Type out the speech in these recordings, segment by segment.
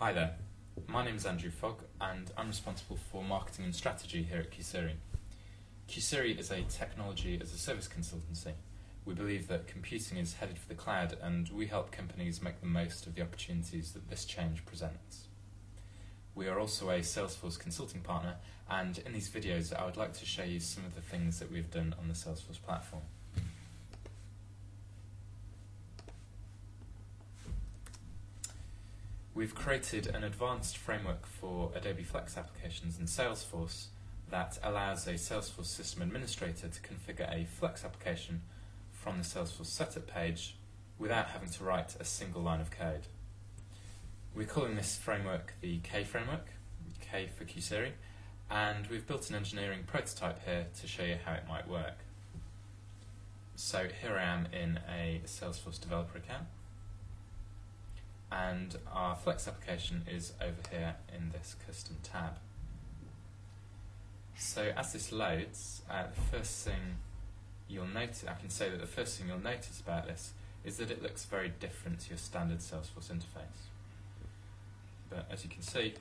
Hi there, my name is Andrew Fogg and I'm responsible for marketing and strategy here at Kusiri. Kusiri is a technology as a service consultancy. We believe that computing is headed for the cloud and we help companies make the most of the opportunities that this change presents. We are also a Salesforce consulting partner, and in these videos I would like to show you some of the things that we've done on the Salesforce platform. We've created an advanced framework for Adobe Flex applications in Salesforce that allows a Salesforce system administrator to configure a Flex application from the Salesforce Setup page without having to write a single line of code. We're calling this framework the K-Framework, K for Kusiri, and we've built an engineering prototype here to show you how it might work. So here I am in a Salesforce developer account, and our Flex application is over here in this custom tab. So as this loads, the first thing you'll notice, I can say that the first thing you'll notice about this is that it looks very different to your standard Salesforce interface. But as you can see,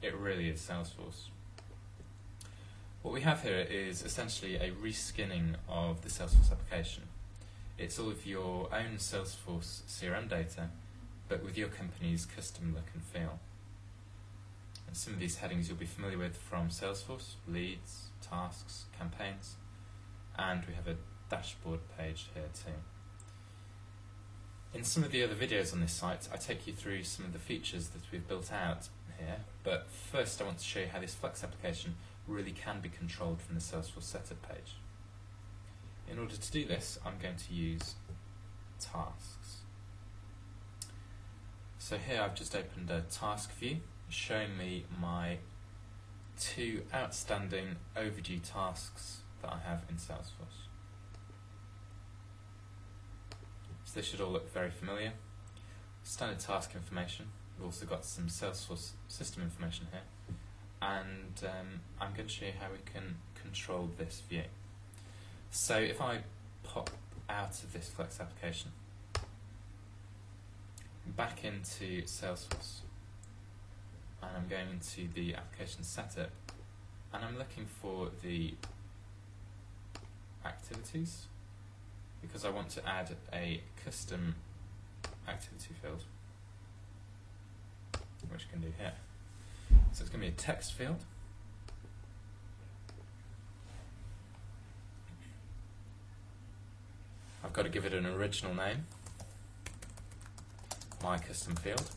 it really is Salesforce. What we have here is essentially a reskinning of the Salesforce application. It's all of your own Salesforce CRM data, but with your company's custom look and feel. And some of these headings you'll be familiar with from Salesforce: leads, tasks, campaigns, and we have a dashboard page here too. In some of the other videos on this site, I take you through some of the features that we've built out here, but first I want to show you how this Flex application really can be controlled from the Salesforce Setup page. In order to do this, I'm going to use tasks. So here I've just opened a task view showing me my two outstanding overdue tasks that I have in Salesforce. So this should all look very familiar. Standard task information. We've also got some Salesforce system information here, and I'm going to show you how we can control this view. So if I pop out of this Flex application, back into Salesforce, and I'm going into the application setup, and I'm looking for the activities because I want to add a custom activity field, which I can do here. So it's going to be a text field. I've got to give it an original name, my custom field.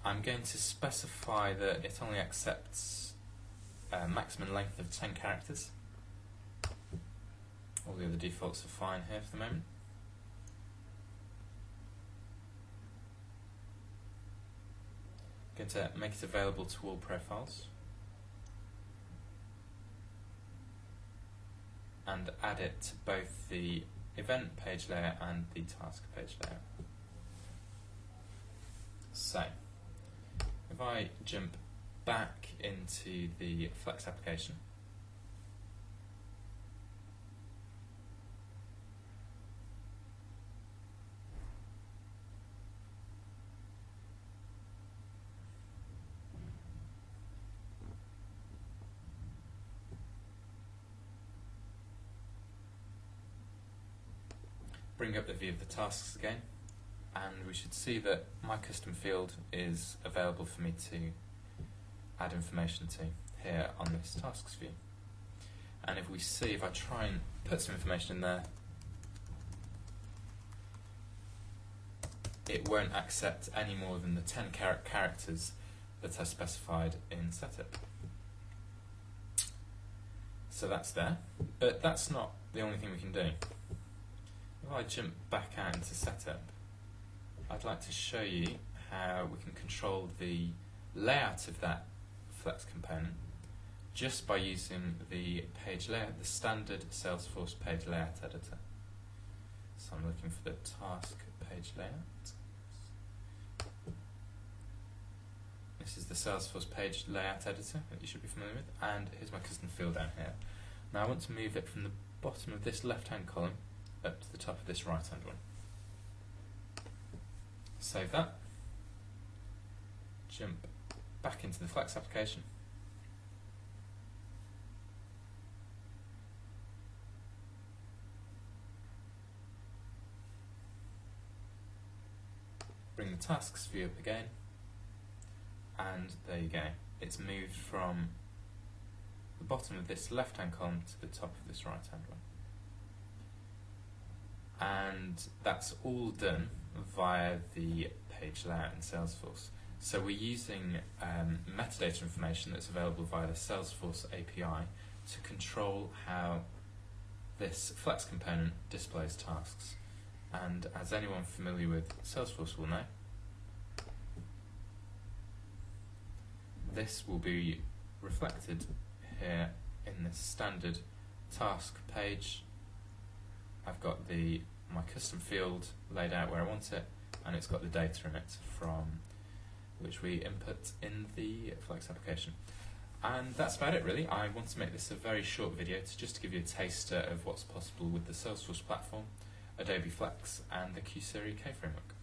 I'm going to specify that it only accepts a maximum length of 10 characters. All the other defaults are fine here for the moment. I'm going to make it available to all profiles and add it to both the event page layer and the task page layer. So, if I jump back into the Flex application, bring up the view of the tasks again, and we should see that my custom field is available for me to add information to here on this tasks view. And if we see, if I try and put some information in there, it won't accept any more than the 10 characters that are specified in Setup. So that's there, but that's not the only thing we can do. If I jump back out into Setup, I'd like to show you how we can control the layout of that Flex component just by using the page layout, the standard Salesforce page layout editor. So I'm looking for the task page layout. This is the Salesforce page layout editor that you should be familiar with, and here's my custom field down here. Now I want to move it from the bottom of this left-hand column up to the top of this right-hand one. Save that. Jump back into the Flex application. Bring the tasks view up again, and there you go. It's moved from the bottom of this left-hand column to the top of this right-hand one. And that's all done via the page layout in Salesforce. So we're using metadata information that's available via the Salesforce API to control how this Flex component displays tasks. And as anyone familiar with Salesforce will know, this will be reflected here in this standard task page. I've got my custom field laid out where I want it, and it's got the data in it from which we input in the Flex application. And that's about it really. I want to make this a very short video just to give you a taster of what's possible with the Salesforce platform, Adobe Flex and the Kusiri K-Framework.